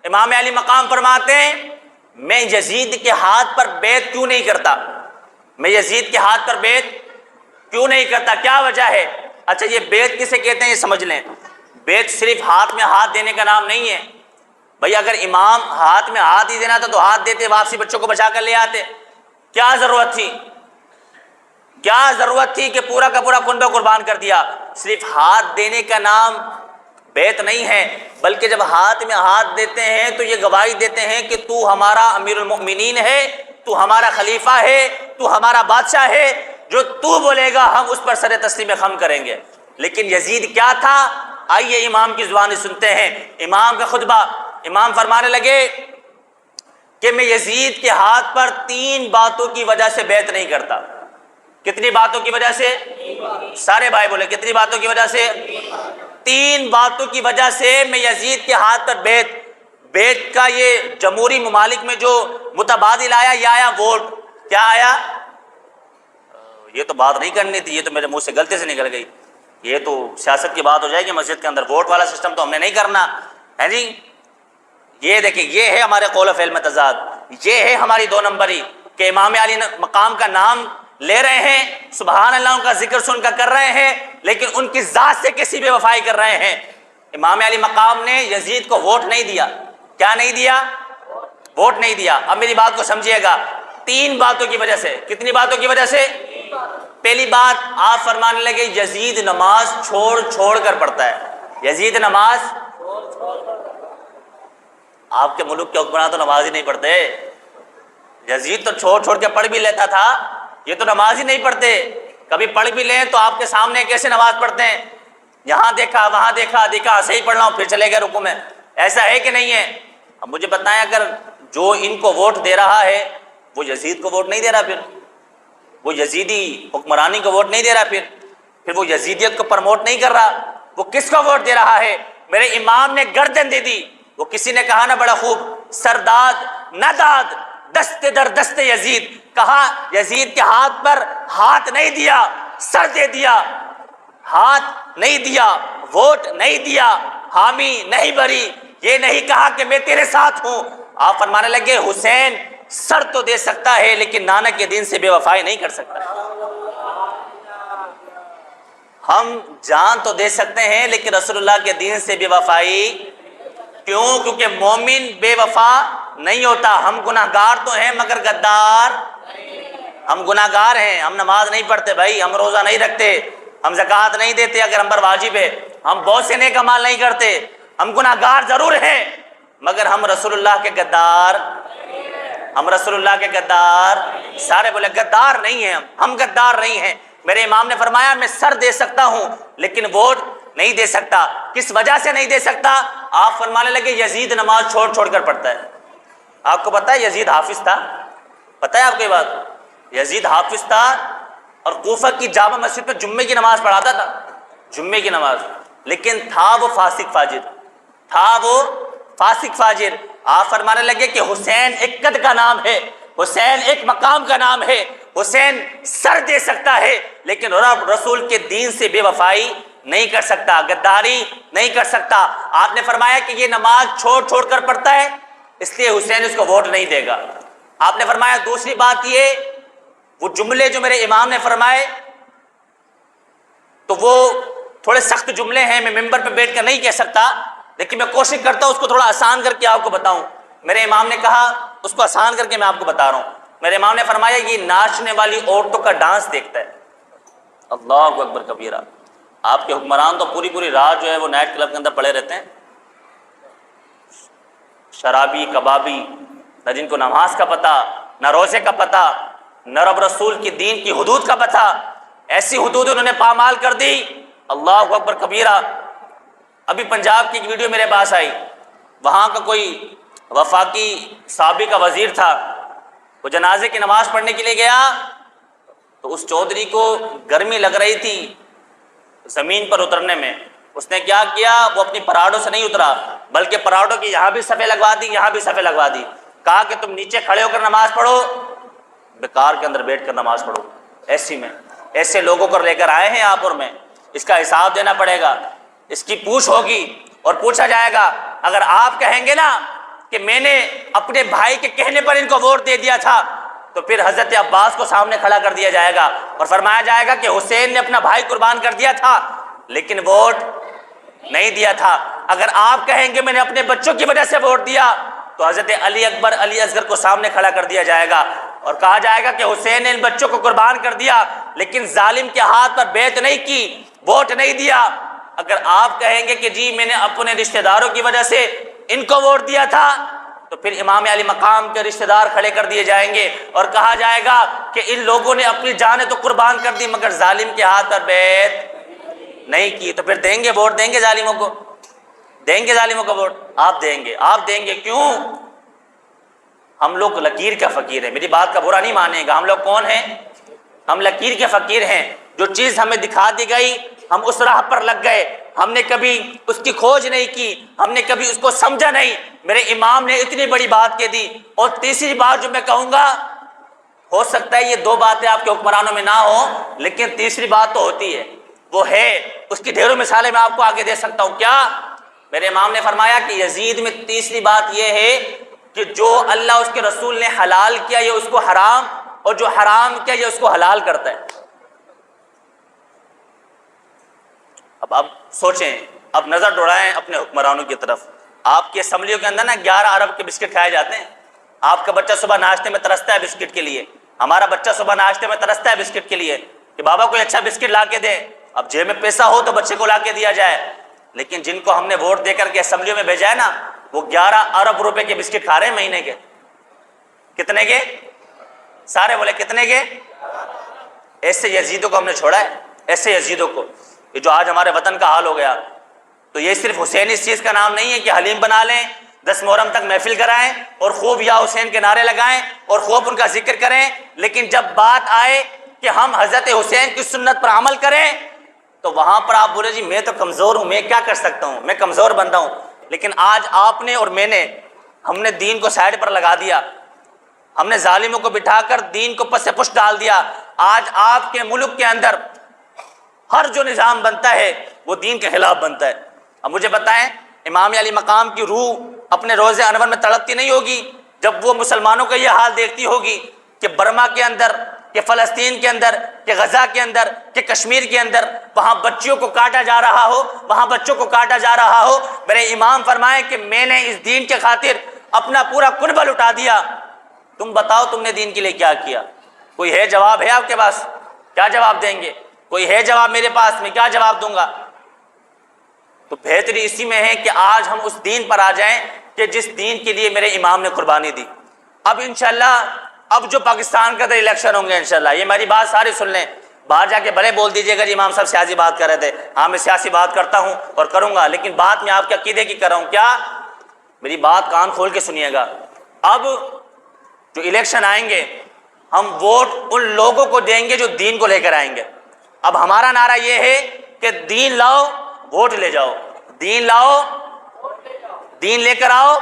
امام علی مقام فرماتے ہیں میں یزید کے ہاتھ پر بیعت کیوں نہیں کرتا، میں یزید کے ہاتھ پر بیعت کیوں نہیں کرتا، کیا وجہ ہے؟ اچھا یہ بیعت کسے کہتے ہیں یہ سمجھ لیں۔ بیعت صرف ہاتھ میں ہاتھ دینے کا نام نہیں ہے بھئی، اگر امام ہاتھ میں ہاتھ ہی دینا تھا تو ہاتھ دیتے، واپسی بچوں کو بچا کر لے آتے، کیا ضرورت تھی؟ کیا ضرورت تھی کہ پورا کا پورا کنبہ قربان کر دیا؟ صرف ہاتھ دینے کا نام بیعت نہیں ہے، بلکہ جب ہاتھ میں ہاتھ دیتے ہیں تو یہ گواہی دیتے ہیں کہ تو ہمارا امیر المؤمنین ہے، تو ہمارا خلیفہ ہے، تو ہمارا بادشاہ ہے، جو تو بولے گا ہم اس پر سر تسلیم خم کریں گے۔ لیکن یزید کیا تھا؟ آئیے امام کی زبانی سنتے ہیں، امام کا خطبہ۔ امام فرمانے لگے کہ میں یزید کے ہاتھ پر 3 باتوں کی وجہ سے بیعت نہیں کرتا۔ کتنی باتوں کی وجہ سے؟ سارے بھائی بولے کتنی باتوں کی وجہ سے؟ 3 باتوں کی وجہ سے میں یزید کے ہاتھ پر بیعت کا یہ جمہوری ممالک میں جو متبادل آیا، یہ آیا ووٹ۔ کیا آیا؟ یہ تو بات نہیں کرنی تھی، یہ تو میرے منہ سے غلطی سے نکل گئی، یہ تو سیاست کی بات ہو جائے گی مسجد کے اندر، ووٹ والا سسٹم تو ہم نے نہیں کرنا ہے جی۔ یہ دیکھیں، یہ ہے ہمارے قول و فعل میں تضاد، یہ ہے ہماری 2 نمبری کہ امام علی مقام کا نام لے رہے ہیں، سبحان اللہ ان کا ذکر سن کر کر رہے ہیں، لیکن ان کی ذات سے کسی بے وفائی کر رہے ہیں۔ امام علی مقام نے یزید کو ووٹ نہیں دیا۔ کیا نہیں دیا؟ ووٹ نہیں دیا۔ اب میری بات کو سمجھیے گا، 3 باتوں کی وجہ سے۔ کتنی باتوں کی وجہ سے؟ پہلی بات، آپ فرمانے لگے یزید نماز چھوڑ کر پڑھتا ہے۔ یزید نماز، آپ کے ملک کے حکمران تو نماز ہی نہیں پڑھتے، یزید تو چھوڑ کے پڑھ بھی لیتا تھا، یہ تو نماز ہی نہیں پڑھتے۔ کبھی پڑھ بھی لیں تو آپ کے سامنے کیسے نماز پڑھتے ہیں؟ یہاں دیکھا وہاں دیکھا صحیح پڑھ رہا ہوں، پھر چلے گئے رکوع میں۔ ایسا ہے کہ نہیں ہے؟ اب مجھے بتائیں، اگر جو ان کو ووٹ دے رہا ہے وہ یزید کو ووٹ نہیں دے رہا، پھر وہ یزیدی حکمرانی کو ووٹ نہیں دے رہا، پھر وہ یزیدیت کو پرموٹ نہیں کر رہا، وہ کس کو ووٹ دے رہا ہے؟ میرے امام نے گردن دے دی۔ وہ کسی نے کہا نا بڑا خوب، سرداد نہ داد دست در دست یزید، کہا یزید کے ہاتھ پر ہاتھ نہیں دیا، سر دے دیا، ہاتھ نہیں دیا، ووٹ نہیں دیا، حامی نہیں بری، یہ نہیں کہا کہ میں تیرے ساتھ ہوں۔ آپ فرمانے لگے حسین سر تو دے سکتا ہے لیکن نانا کے دین سے بے وفائی نہیں کر سکتا۔ ہم جان تو دے سکتے ہیں لیکن رسول اللہ کے دین سے بے وفائی کیوں؟ کیونکہ مومن بے وفا نہیں ہوتا۔ ہم گناہگار تو ہیں مگر غدار، ہم گناہگار ہیں، ہم نماز نہیں پڑھتے بھائی، ہم روزہ نہیں رکھتے، ہم زکوٰۃ نہیں دیتے اگر ہم پر واجب ہے، ہم بہت سے نیک اعمال نہیں کرتے، ہم گناہگار ضرور ہیں مگر ہم رسول اللہ کے غدار، ہم رسول اللہ کے غدار، سارے بولے غدار نہیں ہیں، ہم غدار نہیں ہیں۔ میرے امام نے فرمایا میں سر دے سکتا ہوں لیکن ووٹ نہیں دے سکتا۔ کس وجہ سے نہیں دے سکتا؟ آپ فرمانے لگے یزید نماز چھوڑ کر پڑھتا ہے۔ آپ کو پتہ ہے یزید حافظ تھا؟ پتہ ہے آپ کو یہ بات؟ یزید حافظ تھا اور کوفہ کی جامع مسجد میں جمعے کی نماز پڑھاتا تھا، جمعے کی نماز، لیکن تھا وہ فاسق فاجر، تھا وہ فاسق فاجر۔ آپ فرمانے لگے کہ حسین ایک قد کا نام ہے، حسین ایک مقام کا نام ہے، حسین سر دے سکتا ہے لیکن رب رسول کے دین سے بے وفائی نہیں کر سکتا، غداری نہیں کر سکتا۔ آپ نے فرمایا کہ یہ نماز چھوڑ کر پڑھتا ہے اس لیے حسین اس کو ووٹ نہیں دے گا۔ آپ نے فرمایا دوسری بات یہ، وہ جملے جو میرے امام نے فرمائے تو وہ تھوڑے سخت جملے ہیں، میں ممبر پہ بیٹھ کر نہیں کہہ سکتا لیکن میں کوشش کرتا ہوں اس کو تھوڑا آسان کر کے آپ کو بتاؤں۔ میرے امام نے کہا، اس کو آسان کر کے میں آپ کو بتا رہا ہوں۔ میرے امام نے فرمایا یہ ناچنے والی عورتوں کا ڈانس دیکھتا ہے۔ اللہ اکبر کبیرہ۔ آپ کے حکمران تو پوری رات جو ہے وہ نائٹ کلب کے اندر پڑے رہتے ہیں، شرابی کبابی، نہ جن کو نماز کا پتہ، نہ روزے کا پتہ، نہ رب رسول کی دین کی حدود کا پتہ، ایسی حدود انہوں نے پامال کر دی۔ اللہ اکبر کبیرہ۔ ابھی پنجاب کی ایک ویڈیو میرے پاس آئی، وہاں کا کوئی وفاقی سابق وزیر تھا، وہ جنازے کی نماز پڑھنے کے لیے گیا تو اس چودھری کو گرمی لگ رہی تھی زمین پر اترنے میں۔ اس نے کیا کیا، وہ اپنی پراڑوں سے نہیں اترا بلکہ پراڑوں کی یہاں بھی صفیں لگوا دی، یہاں بھی صفیں لگوا دی، کہا کہ تم نیچے کھڑے ہو کر نماز پڑھو، بیکار کے اندر بیٹھ کر نماز پڑھو۔ ایسی میں ایسے لوگوں کو لے کر آئے ہیں آپ، اور میں اس کا حساب دینا پڑے گا، اس کی پوچھ ہوگی اور پوچھا جائے گا۔ اگر آپ کہیں گے نا کہ میں نے اپنے بھائی کے کہنے پر ان کو ووٹ دے دیا تھا، تو پھر حضرت عباس کو سامنے کھڑا کر دیا جائے گا اور فرمایا جائے گا کہ حسین نے اپنا بھائی قربان کر دیا تھا لیکن ووٹ نہیں دیا تھا۔ اگر آپ کہیں گے میں نے اپنے بچوں کی وجہ سے ووٹ دیا، تو حضرت علی اکبر علی اصغر کو سامنے کھڑا کر دیا جائے گا اور کہا جائے گا کہ حسین نے ان بچوں کو قربان کر دیا لیکن ظالم کے ہاتھ پر بیعت نہیں کی، ووٹ نہیں دیا۔ اگر آپ کہیں گے کہ جی میں نے اپنے رشتہ داروں کی وجہ سے ان کو ووٹ دیا تھا، تو پھر امام علی مقام کے رشتہ دار کھڑے کر دیے جائیں گے اور کہا جائے گا کہ ان لوگوں نے اپنی جانیں تو قربان کر دی مگر ظالم کے ہاتھ پر بیعت نہیں کی، تو پھر دیں گے ووٹ، دیں گے ظالموں کو، دیں گے ظالموں کو ووٹ؟ آپ دیں گے، آپ دیں گے۔ کیوں؟ ہم لوگ لکیر کا فقیر ہیں، میری بات کا برا نہیں مانیں گا۔ ہم لوگ کون ہیں؟ ہم لکیر کے فقیر ہیں۔ جو چیز ہمیں دکھا دی گئی ہم اس راہ پر لگ گئے، ہم نے کبھی اس کی کھوج نہیں کی، ہم نے کبھی اس کو سمجھا نہیں۔ میرے امام نے اتنی بڑی بات کہہ دی۔ اور تیسری بات جو میں کہوں گا، ہو سکتا ہے یہ دو باتیں آپ کے حکمرانوں میں نہ ہوں لیکن تیسری بات تو ہوتی ہے، وہ ہے، اس کی ڈھیروں مثالیں میں آپ کو آگے دے سکتا ہوں۔ کیا؟ میرے امام نے فرمایا کہ یزید میں تیسری بات یہ ہے کہ جو اللہ اس کے رسول نے حلال کیا یہ اس کو حرام، اور جو حرام کیا یہ اس کو حلال کرتا ہے۔ اب سوچیں، اب نظر دوڑائیں اپنے حکمرانوں کی طرف۔ آپ کی اسمبلیوں کے اندر نا 11 ارب کے بسکٹ کھائے جاتے ہیں۔ آپ کا بچہ صبح ناشتے میں ترستا ہے بسکٹ کے لیے، ہمارا بچہ صبح ناشتے میں ترستا ہے بسکٹ کے لیے کہ بابا کوئی اچھا بسکٹ لا کے دیں۔ اب جیب میں پیسہ ہو تو بچے کو لا کے دیا جائے، لیکن جن کو ہم نے ووٹ دے کر کے اسمبلیوں میں بھیجا ہے نا، وہ 11 ارب روپے کے بسکٹ کھا رہے ہیں مہینے کے۔ کتنے کے؟ سارے بولے کتنے کے؟ ایسے یزیدوں کو ہم نے چھوڑا ہے، ایسے یزیدوں کو۔ یہ جو آج ہمارے وطن کا حال ہو گیا، تو یہ صرف حسین اس چیز کا نام نہیں ہے کہ حلیم بنا لیں، 10 محرم تک محفل کرائیں اور خوب یا حسین کے نعرے لگائیں اور خوب ان کا ذکر کریں، لیکن جب بات آئے کہ ہم حضرت حسین کی سنت پر عمل کریں تو وہاں پر آپ بولے جی میں تو کمزور ہوں، میں کیا کر سکتا ہوں، میں کمزور بندہ ہوں۔ لیکن آج آپ نے اور میں نے، ہم نے دین کو سائڈ پر لگا دیا، ہم نے ظالموں کو بٹھا کر دین کو پس پش ڈال دیا۔ آج آپ کے ملک کے اندر ہر جو نظام بنتا ہے وہ دین کے خلاف بنتا ہے۔ اب مجھے بتائیں، امام علی مقام کی روح اپنے روزے انور میں تڑپتی نہیں ہوگی جب وہ مسلمانوں کا یہ حال دیکھتی ہوگی کہ برما کے اندر، کہ فلسطین کے اندر، کہ غزہ کے اندر، کہ کشمیر کے اندر وہاں بچیوں کو کاٹا جا رہا ہو، وہاں بچوں کو کاٹا جا رہا ہو۔ میرے امام فرمائے کہ میں نے اس دین کے خاطر اپنا پورا کنبہ لٹا دیا۔ تم بتاؤ تم نے دین کے لیے کیا کیا؟ کوئی ہے جواب ہے آپ کے پاس؟ کیا جواب دیں گے؟ کوئی ہے جواب میرے پاس؟ میں کیا جواب دوں گا؟ تو بہتری اسی میں ہے کہ آج ہم اس دین پر آ جائیں کہ جس دین کے لیے میرے امام نے قربانی دی۔ اب انشاءاللہ اب جو پاکستان کے اندر الیکشن ہوں گے انشاءاللہ، یہ میری بات سارے سن لیں، باہر جا کے بھلے بول دیجیے گا جی امام صاحب سیاسی بات کر رہے تھے، ہاں میں سیاسی بات کرتا ہوں اور کروں گا، لیکن بات میں آپ کے عقیدے کی کر رہا ہوں۔ کیا؟ میری بات کان کھول کے سنیے گا۔ اب جو الیکشن آئیں گے ہم ووٹ ان لوگوں کو دیں گے جو دین کو لے کر آئیں گے۔ اب ہمارا نعرہ یہ ہے کہ دین لاؤ ووٹ لے جاؤ، دین لاؤ دین لے کر آؤ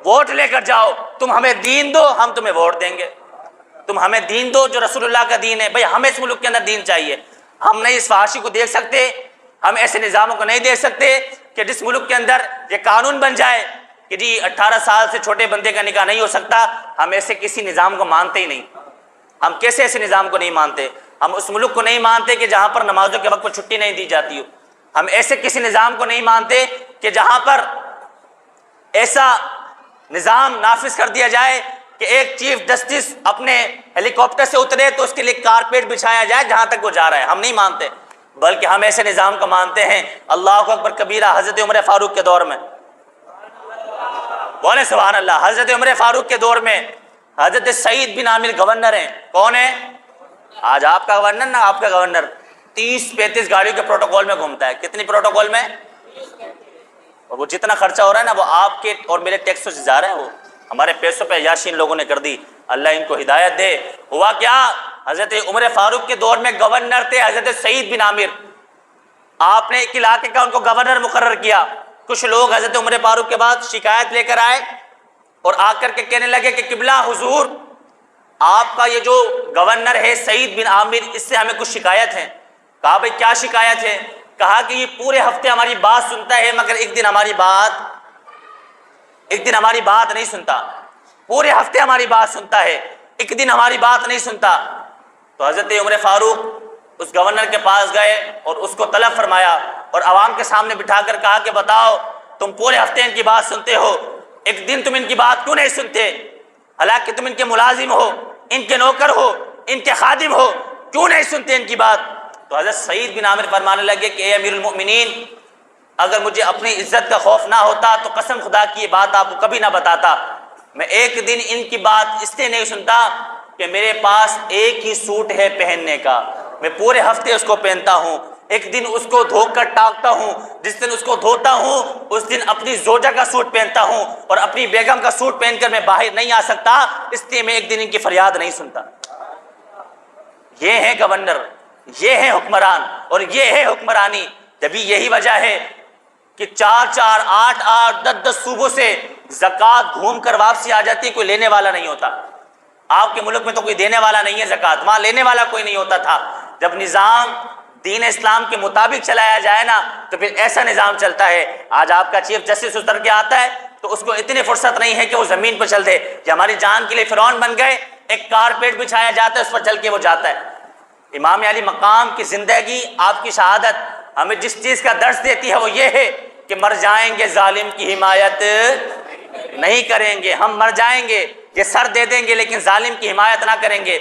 ووٹ لے کر جاؤ۔ تم ہمیں دین دو ہم تمہیں ووٹ دیں گے، تم ہمیں دین دو جو رسول اللہ کا دین ہے۔ بھئی ہمیں اس ملک کے اندر دین چاہیے، ہم نہیں اس فحاشی کو دیکھ سکتے، ہم ایسے نظاموں کو نہیں دیکھ سکتے کہ جس ملک کے اندر یہ قانون بن جائے کہ جی 18 سال سے چھوٹے بندے کا نکاح نہیں ہو سکتا۔ ہم ایسے کسی نظام کو مانتے ہی نہیں۔ ہم کیسے ایسے نظام کو نہیں مانتے؟ ہم اس ملک کو نہیں مانتے کہ جہاں پر نمازوں کے وقت پر چھٹی نہیں دی جاتی ہو۔ ہم ایسے کسی نظام کو نہیں مانتے کہ جہاں پر ایسا نظام نافذ کر دیا جائے کہ ایک چیف جسٹس اپنے ہیلی کاپٹر سے اترے تو اس کے لیے کارپیٹ بچھایا جائے جہاں تک وہ جا رہا ہے۔ ہم نہیں مانتے، بلکہ ہم ایسے نظام کو مانتے ہیں۔ اللہ اکبر کبیرہ، حضرت عمر فاروق کے دور میں، بولے سبحان اللہ، حضرت عمر فاروق کے دور میں حضرت سعید بن عامر گورنر ہیں۔ کون ہے؟ آج آپ کا گورنر نا، آپ کا گورنر 30-35 گاڑیوں کے پروٹوکول میں گھومتا ہے۔ کتنی پروٹوکول میں؟ اور وہ جتنا خرچہ ہو رہا ہے نا وہ آپ کے اور میرے ٹیکسوں سے جا رہے ہیں، وہ ہمارے پیسوں پہ عیاشی ان لوگوں نے کر دی۔ اللہ ان کو ہدایت دے۔ ہوا کیا؟ حضرت عمر فاروق کے دور میں گورنر تھے حضرت سعید بن عامر۔ آپ نے ایک علاقے کا ان کو گورنر مقرر کیا۔ کچھ لوگ حضرت عمر فاروق کے بعد شکایت لے کر آئے اور آ کر کے کہنے لگے کہ قبلہ حضور، آپ کا یہ جو گورنر ہے سعید بن عامر، اس سے ہمیں کچھ شکایت ہے۔ کہا بھئی کیا شکایت ہے؟ کہا کہ یہ پورے ہفتے ہماری بات سنتا ہے مگر ایک دن ہماری بات ایک دن ہماری بات نہیں سنتا، پورے ہفتے ہماری بات سنتا ہے، ایک دن ہماری بات نہیں سنتا۔ تو حضرت عمر فاروق اس گورنر کے پاس گئے اور اس کو طلب فرمایا اور عوام کے سامنے بٹھا کر کہا کہ بتاؤ، تم پورے ہفتے ان کی بات سنتے ہو، ایک دن تم ان کی بات کیوں نہیں سنتے؟ حالانکہ تم ان کے ملازم ہو، ان کے نوکر ہو، ان کے خادم ہو، کیوں نہیں سنتے ان کی بات؟ تو حضرت سعید بن عامر فرمانے لگے کہ اے امیر المؤمنین، اگر مجھے اپنی عزت کا خوف نہ ہوتا تو قسم خدا کی یہ بات آپ کو کبھی نہ بتاتا۔ میں ایک دن ان کی بات اس لیے نہیں سنتا کہ میرے پاس ایک ہی سوٹ ہے پہننے کا، میں پورے ہفتے اس کو پہنتا ہوں، ایک دن اس کو دھو کر ٹانگتا ہوں، جس دن اس کو دھوتا ہوں اس دن اپنی زوجہ کا سوٹ پہنتا ہوں اور اپنی بیگم کا سوٹ پہن کر میں باہر نہیں آ سکتا، اس لیے میں ایک دن ان کی فریاد نہیں سنتا۔ یہ ہے گورنر، یہ ہے حکمران، اور یہ ہے حکمرانی۔ جبھی یہی وجہ ہے کہ 4 8 10 صوبوں سے زکوٰۃ گھوم کر واپسی آ جاتی، کوئی لینے والا نہیں ہوتا۔ آپ کے ملک میں تو کوئی دینے والا نہیں ہے زکوٰۃ، وہاں لینے والا کوئی نہیں ہوتا تھا۔ جب نظام دین اسلام کے مطابق چلایا جائے نا تو پھر ایسا نظام چلتا ہے۔ آج آپ کا چیف جسٹس اتر کے آتا ہے تو اس کو اتنی فرصت نہیں ہے کہ وہ زمین پر چل دے، کہ ہماری جان کے لیے فرعون بن گئے، ایک کارپیٹ بچھایا جاتا ہے، اس پر چل کے وہ جاتا ہے۔ امام علی مقام کی زندگی، آپ کی شہادت ہمیں جس چیز کا درس دیتی ہے وہ یہ ہے کہ مر جائیں گے ظالم کی حمایت نہیں کریں گے، ہم مر جائیں گے، یہ سر دے دیں گے لیکن ظالم کی حمایت نہ کریں گے۔